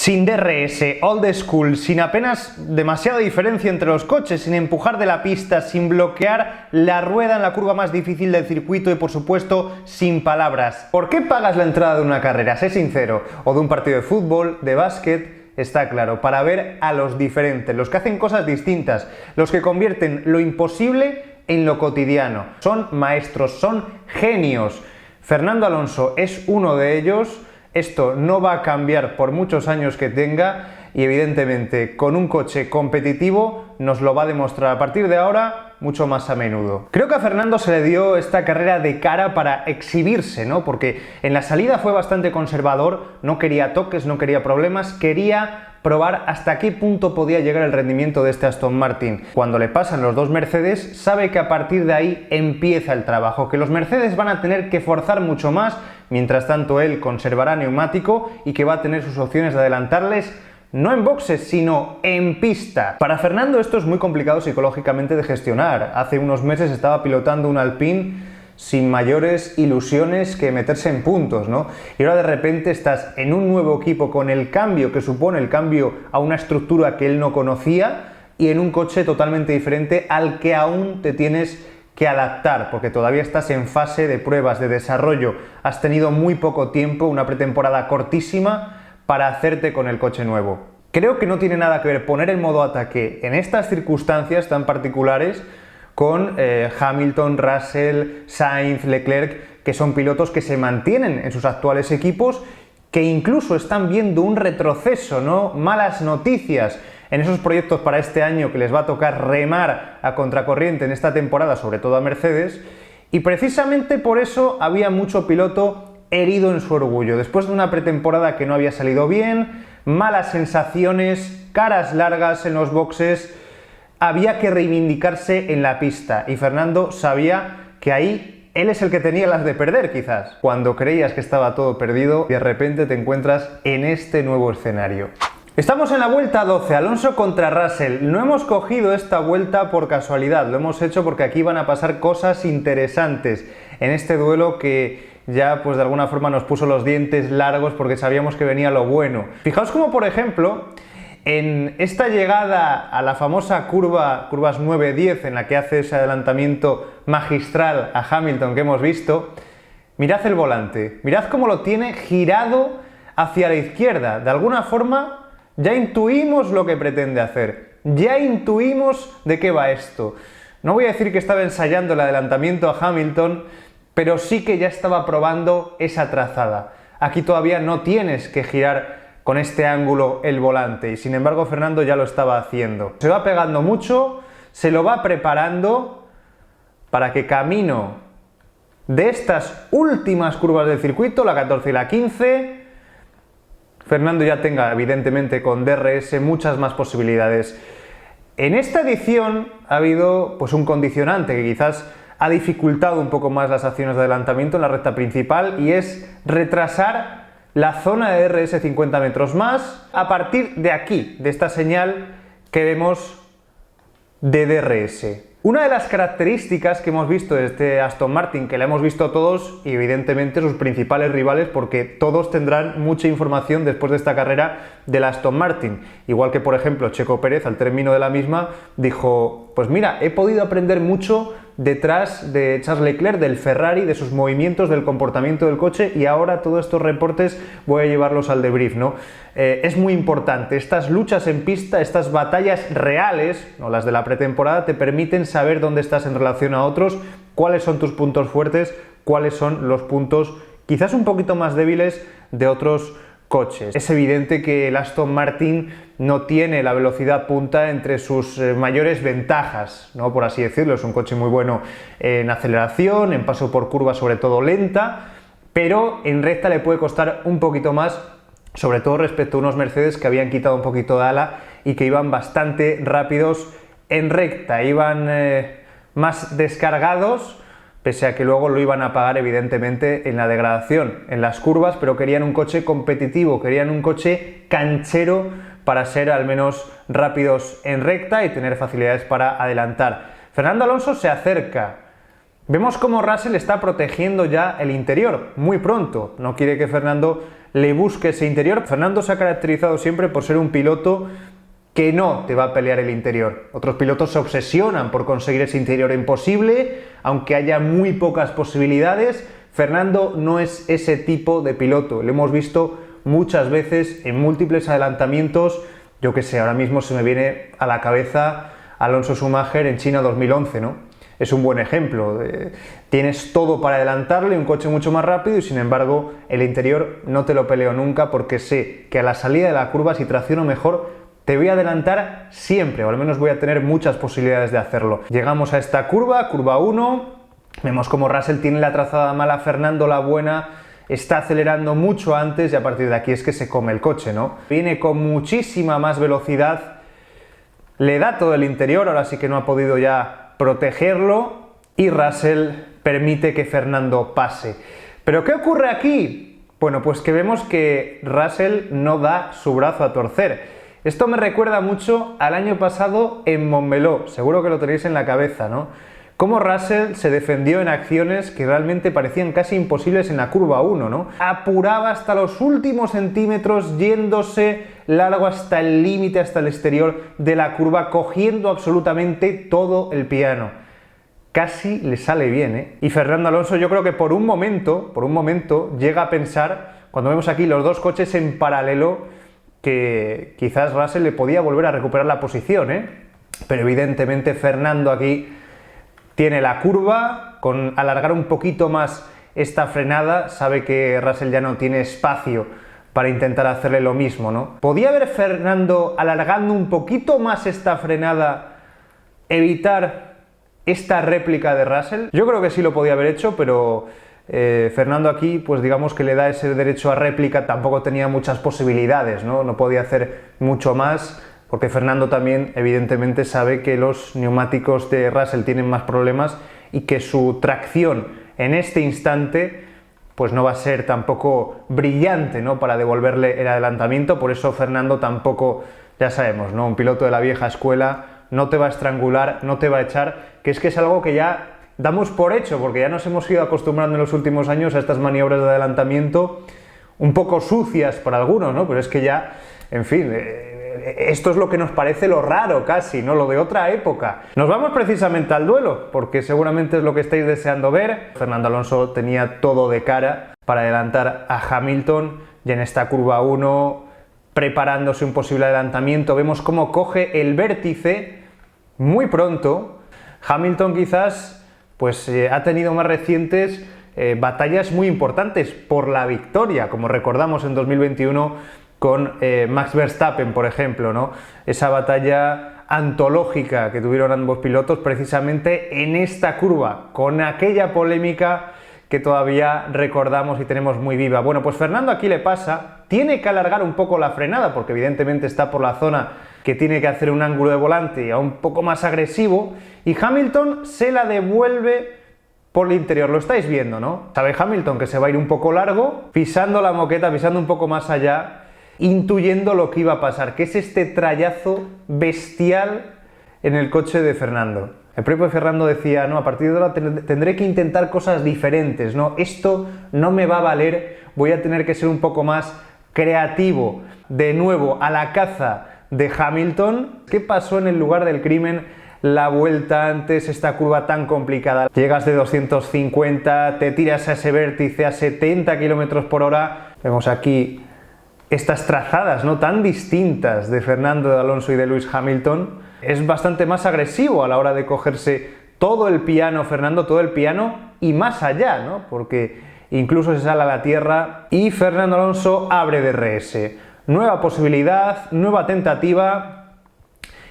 Sin DRS, old school, sin apenas demasiada diferencia entre los coches, sin empujar de la pista, sin bloquear la rueda en la curva más difícil del circuito y por supuesto sin palabras. ¿Por qué pagas la entrada de una carrera? Sé sincero, o de un partido de fútbol, de básquet, está claro, para ver a los diferentes, los que hacen cosas distintas, los que convierten lo imposible en lo cotidiano. Son maestros, son genios. Fernando Alonso es uno de ellos. Esto no va a cambiar por muchos años que tenga y evidentemente con un coche competitivo nos lo va a demostrar a partir de ahora mucho más a menudo. Creo que a Fernando se le dio esta carrera de cara para exhibirse, ¿no? Porque en la salida fue bastante conservador, no quería toques, no quería problemas, quería probar hasta qué punto podía llegar el rendimiento de este Aston Martin. Cuando le pasan los dos Mercedes, sabe que a partir de ahí empieza el trabajo, que los Mercedes van a tener que forzar mucho más, mientras tanto él conservará neumático y que va a tener sus opciones de adelantarles no en boxes, sino en pista. Para Fernando esto es muy complicado psicológicamente de gestionar. Hace unos meses estaba pilotando un Alpine sin mayores ilusiones que meterse en puntos, ¿no? Y ahora de repente estás en un nuevo equipo con el cambio que supone el cambio a una estructura que él no conocía y en un coche totalmente diferente al que aún te tienes que adaptar, porque todavía estás en fase de pruebas, de desarrollo. Has tenido muy poco tiempo, una pretemporada cortísima para hacerte con el coche nuevo. Creo que no tiene nada que ver poner el modo ataque en estas circunstancias tan particulares con Hamilton, Russell, Sainz, Leclerc, que son pilotos que se mantienen en sus actuales equipos, que incluso están viendo un retroceso, ¿no? Malas noticias en esos proyectos para este año que les va a tocar remar a contracorriente en esta temporada, sobre todo a Mercedes, y precisamente por eso había mucho piloto herido en su orgullo, después de una pretemporada que no había salido bien, malas sensaciones, caras largas en los boxes, había que reivindicarse en la pista y Fernando sabía que ahí él es el que tenía las de perder quizás. Cuando creías que estaba todo perdido, de repente te encuentras en este nuevo escenario. Estamos en la vuelta 12, Alonso contra Russell. No hemos cogido esta vuelta por casualidad, lo hemos hecho porque aquí van a pasar cosas interesantes en este duelo que ya pues de alguna forma nos puso los dientes largos porque sabíamos que venía lo bueno. Fijaos como por ejemplo en esta llegada a la famosa curvas 9-10 en la que hace ese adelantamiento magistral a Hamilton que hemos visto, mirad el volante, mirad cómo lo tiene girado hacia la izquierda. De alguna forma ya intuimos lo que pretende hacer, ya intuimos de qué va esto. No voy a decir que estaba ensayando el adelantamiento a Hamilton, pero sí que ya estaba probando esa trazada. Aquí todavía no tienes que girar con este ángulo el volante y sin embargo Fernando ya lo estaba haciendo. Se va pegando mucho, se lo va preparando para que camino de estas últimas curvas del circuito, la 14 y la 15, Fernando ya tenga evidentemente con DRS muchas más posibilidades. En esta edición ha habido pues un condicionante que quizás ha dificultado un poco más las acciones de adelantamiento en la recta principal y es retrasar la zona de DRS 50 metros más a partir de aquí, de esta señal que vemos de DRS. Una de las características que hemos visto de este Aston Martin, que la hemos visto todos y evidentemente sus principales rivales, porque todos tendrán mucha información después de esta carrera del Aston Martin. Igual que por ejemplo Checo Pérez al término de la misma dijo, pues mira, he podido aprender mucho detrás de Charles Leclerc, del Ferrari, de sus movimientos, del comportamiento del coche y ahora todos estos reportes voy a llevarlos al debrief, ¿no? Es muy importante, estas luchas en pista, estas batallas reales, no las de la pretemporada, te permiten saber dónde estás en relación a otros, cuáles son tus puntos fuertes, cuáles son los puntos quizás un poquito más débiles de otros coches. Es evidente que el Aston Martin no tiene la velocidad punta entre sus mayores ventajas, ¿no? Por así decirlo, es un coche muy bueno en aceleración, en paso por curva sobre todo lenta, pero en recta le puede costar un poquito más, sobre todo respecto a unos Mercedes que habían quitado un poquito de ala y que iban bastante rápidos en recta, iban más descargados, pese a que luego lo iban a pagar evidentemente en la degradación, en las curvas, pero querían un coche competitivo, querían un coche canchero para ser al menos rápidos en recta y tener facilidades para adelantar. Fernando Alonso se acerca. Vemos cómo Russell está protegiendo ya el interior muy pronto. No quiere que Fernando le busque ese interior. Fernando se ha caracterizado siempre por ser un piloto que no te va a pelear el interior. Otros pilotos se obsesionan por conseguir ese interior imposible, aunque haya muy pocas posibilidades. Fernando no es ese tipo de piloto. Lo hemos visto muchas veces en múltiples adelantamientos. Yo que sé, ahora mismo se me viene a la cabeza Alonso Schumacher en China 2011, ¿no? Es un buen ejemplo. Tienes todo para adelantarle, un coche mucho más rápido y sin embargo el interior no te lo peleo nunca porque sé que a la salida de la curva, si tracciono mejor, te voy a adelantar siempre, o al menos voy a tener muchas posibilidades de hacerlo. Llegamos a esta curva, curva 1, vemos como Russell tiene la trazada mala, Fernando la buena, está acelerando mucho antes y a partir de aquí es que se come el coche, ¿no? Viene con muchísima más velocidad, le da todo el interior, ahora sí que no ha podido ya protegerlo y Russell permite que Fernando pase. ¿Pero qué ocurre aquí? Bueno, pues que vemos que Russell no da su brazo a torcer. Esto me recuerda mucho al año pasado en Montmeló, seguro que lo tenéis en la cabeza, ¿no? Cómo Russell se defendió en acciones que realmente parecían casi imposibles en la curva 1, ¿no? Apuraba hasta los últimos centímetros, yéndose largo hasta el límite, hasta el exterior de la curva, cogiendo absolutamente todo el piano. Casi le sale bien, ¿eh? Y Fernando Alonso, yo creo que por un momento llega a pensar, cuando vemos aquí los dos coches en paralelo, que quizás Russell le podía volver a recuperar la posición, ¿eh? Pero evidentemente Fernando aquí tiene la curva, con alargar un poquito más esta frenada, sabe que Russell ya no tiene espacio para intentar hacerle lo mismo, ¿no? ¿Podía haber Fernando, alargando un poquito más esta frenada, evitar esta réplica de Russell? Yo creo que sí lo podía haber hecho, pero Fernando aquí, pues digamos que le da ese derecho a réplica, tampoco tenía muchas posibilidades, ¿no? No podía hacer mucho más, porque Fernando también evidentemente sabe que los neumáticos de Russell tienen más problemas y que su tracción en este instante pues no va a ser tampoco brillante, ¿no? Para devolverle el adelantamiento. Por eso Fernando tampoco, ya sabemos, ¿no? Un piloto de la vieja escuela no te va a estrangular, no te va a echar, que es algo que ya damos por hecho, porque ya nos hemos ido acostumbrando en los últimos años a estas maniobras de adelantamiento un poco sucias para algunos, ¿no? Pero es que ya, en fin, esto es lo que nos parece lo raro casi, ¿no? Lo de otra época. Nos vamos precisamente al duelo, porque seguramente es lo que estáis deseando ver. Fernando Alonso tenía todo de cara para adelantar a Hamilton y en esta curva 1, preparándose un posible adelantamiento, vemos cómo coge el vértice muy pronto. Hamilton quizás pues ha tenido más recientes batallas muy importantes por la victoria, como recordamos en 2021 con Max Verstappen, por ejemplo, ¿no? Esa batalla antológica que tuvieron ambos pilotos precisamente en esta curva, con aquella polémica que todavía recordamos y tenemos muy viva. Bueno, pues Fernando aquí le pasa, tiene que alargar un poco la frenada, porque evidentemente está por la zona que tiene que hacer un ángulo de volante un poco más agresivo, y Hamilton se la devuelve por el interior. Lo estáis viendo, ¿no? Sabe Hamilton que se va a ir un poco largo, pisando la moqueta, pisando un poco más allá, intuyendo lo que iba a pasar, que es este trayazo bestial en el coche de Fernando. El propio Fernando decía, no, a partir de ahora tendré que intentar cosas diferentes, ¿no? Esto no me va a valer, voy a tener que ser un poco más creativo. De nuevo, a la caza de Hamilton. ¿Qué pasó en el lugar del crimen? La vuelta antes, esta curva tan complicada. Llegas de 250, te tiras a ese vértice a 70 km por hora. Vemos aquí estas trazadas, ¿no? Tan distintas de Fernando Alonso y de Lewis Hamilton. Es bastante más agresivo a la hora de cogerse todo el piano, Fernando, todo el piano y más allá, ¿no? Porque incluso se sale a la tierra y Fernando Alonso abre DRS. Nueva posibilidad, nueva tentativa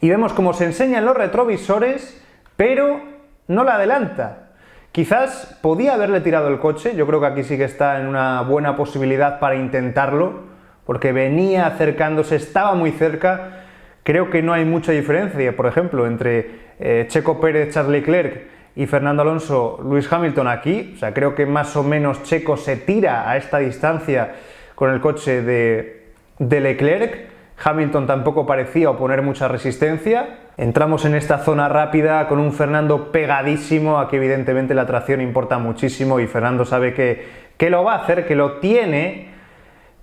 y vemos cómo se enseñan los retrovisores, pero no la adelanta. Quizás podía haberle tirado el coche, yo creo que aquí sí que está en una buena posibilidad para intentarlo, porque venía acercándose, estaba muy cerca. Creo que no hay mucha diferencia, por ejemplo, entre Checo Pérez, Charles Leclerc y Fernando Alonso, Lewis Hamilton aquí. O sea, creo que más o menos Checo se tira a esta distancia con el coche de Leclerc. Hamilton tampoco parecía oponer mucha resistencia. Entramos en esta zona rápida con un Fernando pegadísimo. Aquí evidentemente la tracción importa muchísimo y Fernando sabe que lo va a hacer, que lo tiene.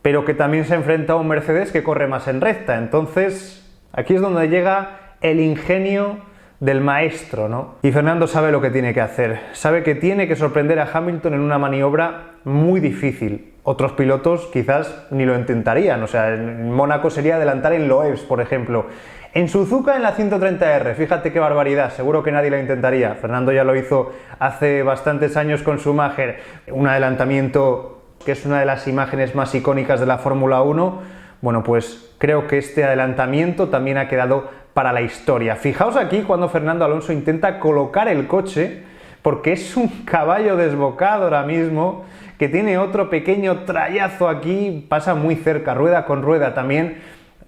pero que también se enfrenta a un Mercedes que corre más en recta. Entonces, aquí es donde llega el ingenio del maestro, ¿no? Y Fernando sabe lo que tiene que hacer, sabe que tiene que sorprender a Hamilton en una maniobra muy difícil. Otros pilotos quizás ni lo intentarían, o sea, en Mónaco sería adelantar en Loebs, por ejemplo. En Suzuka, en la 130R, fíjate qué barbaridad, seguro que nadie lo intentaría. Fernando ya lo hizo hace bastantes años con Schumacher, un adelantamiento que es una de las imágenes más icónicas de la Fórmula 1. Bueno, pues creo que este adelantamiento también ha quedado para la historia. Fijaos aquí cuando Fernando Alonso intenta colocar el coche, porque es un caballo desbocado ahora mismo, que tiene otro pequeño trayazo aquí, pasa muy cerca, rueda con rueda también,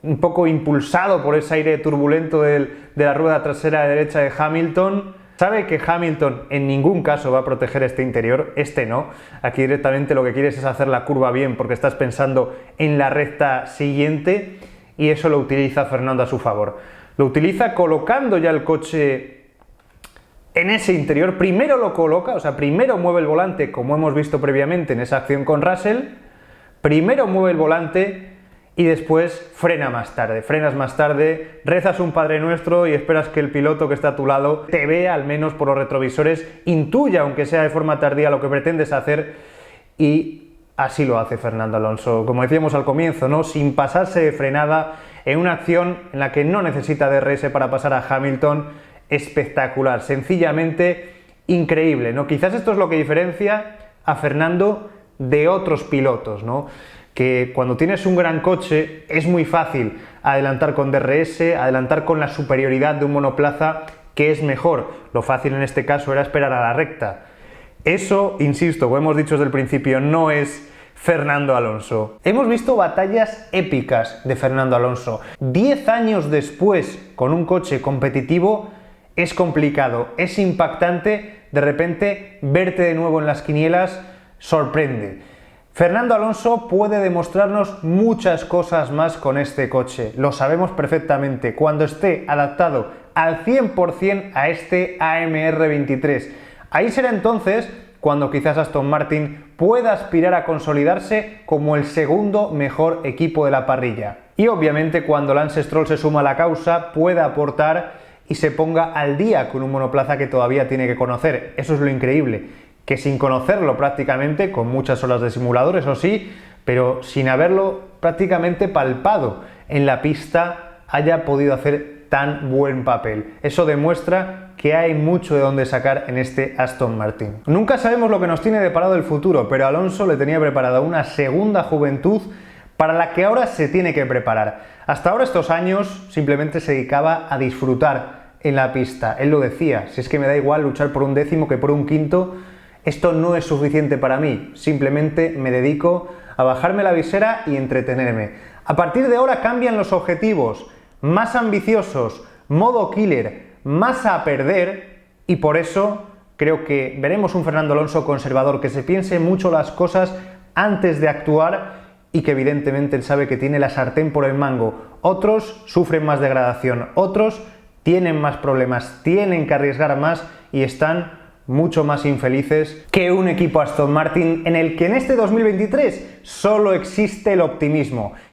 un poco impulsado por ese aire turbulento de la rueda trasera derecha de Hamilton. Sabe que Hamilton en ningún caso va a proteger este interior, este no. Aquí directamente lo que quieres es hacer la curva bien porque estás pensando en la recta siguiente y eso lo utiliza Fernando a su favor. Lo utiliza colocando ya el coche en ese interior. Primero lo coloca, o sea, primero mueve el volante como hemos visto previamente en esa acción con Russell. Primero mueve el volante y después frena más tarde, frenas más tarde, rezas un Padre Nuestro y esperas que el piloto que está a tu lado te vea, al menos por los retrovisores, intuya, aunque sea de forma tardía, lo que pretendes hacer, y así lo hace Fernando Alonso, como decíamos al comienzo, ¿no? Sin pasarse de frenada, en una acción en la que no necesita DRS para pasar a Hamilton. Espectacular, sencillamente increíble, ¿no? Quizás esto es lo que diferencia a Fernando de otros pilotos, ¿no? Que cuando tienes un gran coche es muy fácil adelantar con DRS, adelantar con la superioridad de un monoplaza que es mejor. Lo fácil en este caso era esperar a la recta. Eso, insisto, como hemos dicho desde el principio, no es Fernando Alonso. Hemos visto batallas épicas de Fernando Alonso. 10 años después, con un coche competitivo, es complicado, es impactante, de repente verte de nuevo en las quinielas sorprende. Fernando Alonso puede demostrarnos muchas cosas más con este coche, lo sabemos perfectamente, cuando esté adaptado al 100% a este AMR23. Ahí será entonces cuando quizás Aston Martin pueda aspirar a consolidarse como el segundo mejor equipo de la parrilla. Y obviamente cuando Lance Stroll se suma a la causa pueda aportar y se ponga al día con un monoplaza que todavía tiene que conocer. Eso es lo increíble, que sin conocerlo prácticamente, con muchas horas de simulador, eso sí, pero sin haberlo prácticamente palpado en la pista, haya podido hacer tan buen papel. Eso demuestra que hay mucho de dónde sacar en este Aston Martin. Nunca sabemos lo que nos tiene deparado el futuro, pero Alonso le tenía preparada una segunda juventud para la que ahora se tiene que preparar. Hasta ahora, estos años, simplemente se dedicaba a disfrutar en la pista. Él lo decía, si es que me da igual luchar por un décimo que por un quinto, esto no es suficiente para mí, simplemente me dedico a bajarme la visera y entretenerme. A partir de ahora cambian los objetivos, más ambiciosos, modo killer, más a perder, y por eso creo que veremos un Fernando Alonso conservador, que se piense mucho las cosas antes de actuar y que evidentemente él sabe que tiene la sartén por el mango. Otros sufren más degradación, otros tienen más problemas, tienen que arriesgar más y están mucho más infelices que un equipo Aston Martin en el que en este 2023 solo existe el optimismo.